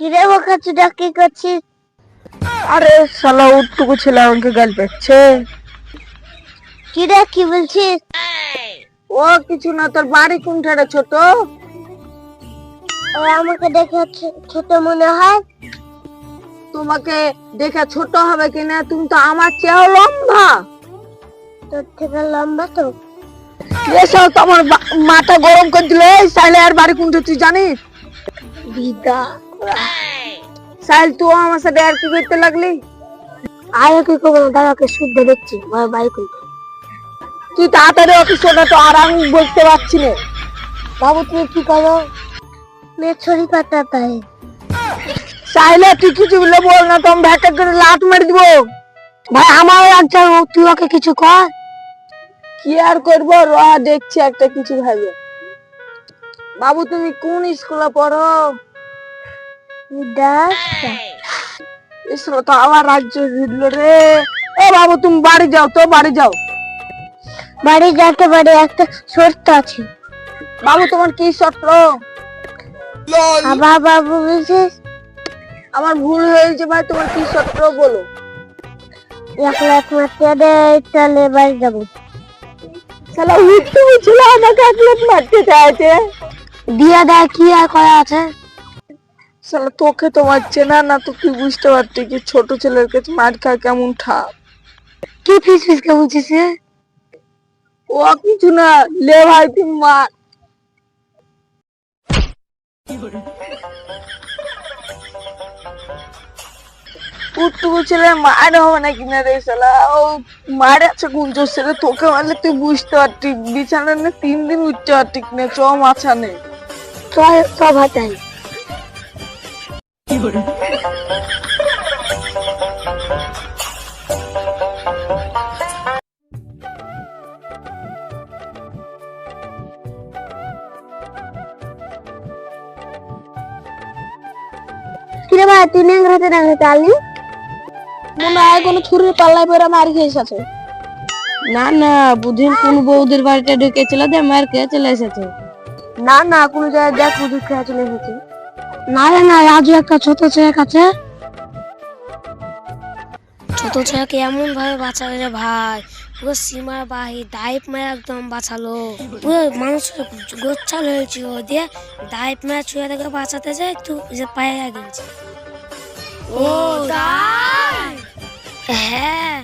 কিরে বোকাচোদা কি করছিস? আরে শালা উটটুকু ছেলে আমাকে গাল পেচ্ছে। কিরে কি বলছিস? ও কিছু না, তোর বাড়ি কোনখানে ছোট? ও আমাকে দেখে ছোট মনে হয়। তোমাকে দেখে ছোট হবে কিনা, তুমি তো আমার চেয়েও লম্বা। তোর থেকে লম্বা তো। এসব তো আমার মাথা গরম করে দিলে। সাইলে আর বাড়ি কোনটা তুই জানিস? দিদা সাইল তুই আমার সাথে আর কি করতে লাগলি? আয় কি করবো না, দাদাকে শুদ্ধ দেখছি বাই কই। তুই তাড়াতাড়ি ওকে শোনা তো, আর আমি বলতে পারছি না। বাবু তুমি কি করো? মেয়ে ছড়ি কাটা তাই। সাইলে তুই কিছু বলে বল না, তো আমি ভ্যাকে করে লাত মেরে দিব। ভাই আমার আচ্ছা তুই ওকে কিছু কর। কি আর করবো, র দেখছি একটা কিছু ভাবে। বাবু তুমি কোন স্কুলে পড়ো? তো আবার রাজ্য ভিড়লো রে। এ বাবু তুমি বাড়ি যাও তো, বাড়ি যাও। বাড়ি যেতে পারে, একটা শর্ত আছে। বাবু তোমার কি শর্ত? আবার বাবু বলছিস? আমার ভুল হয়েছে ভাই, তোমার কি শর্ত বলো। 1 লাখ মারতে দে, তাহলে বাড়ি যাবো। শালা উঠতে ছিল আমাকে 1 লাখ মারতে চাইছে। দিয়া দেয় কি আর করা আছে। শালা তোকে তোমার চেনা না তো কি বুঝতে পারছি কি ছোট ছেলের কাছে মার খা কেমন ঠাপ। কি ফিস ফিস কে বলছিস? ও কিছু না, লে ভাই তুমি মার। উঠটুকু ছেলে মার হবে না কিনা রে শালা, ও মার আছে কুঞ্জ ছেলে, তোকে মারলে তুই বুঝতে পারতি বিছানা না 3 দিন উঠতে পারতি কিনা, চ মাছা নেই। সব হাতাই। কিরে ভাই তুই নেংরাতে আলি? মনে হয় কোনো ছুরির পাল্লায় পরে মার খেয়ে আছে। না না, বুধিন কোন বৌদির বাড়িতে ঢুকেছিল দিয়ে মার খেয়ে চলে এসেছে। না না, কোনো জায়গায় দেখ বুঝি খেয়ে চলে এসেছে। না রে না, আজও একটা ছোট ছেলে কাছে। ছোট ছেলেকে এমন ভাবে বাঁচালো রে ভাই, পুরো সীমার বাহি দাইপ মেরে একদম বাঁচালো। পুরো মানুষ গোচ্ছাল হয়েছিল দিয়ে দাইপ মেরে ছুঁয়ে থেকে বাঁচাতে যায় একটু যে পায়ে গেছে। ও তাই? হ্যাঁ।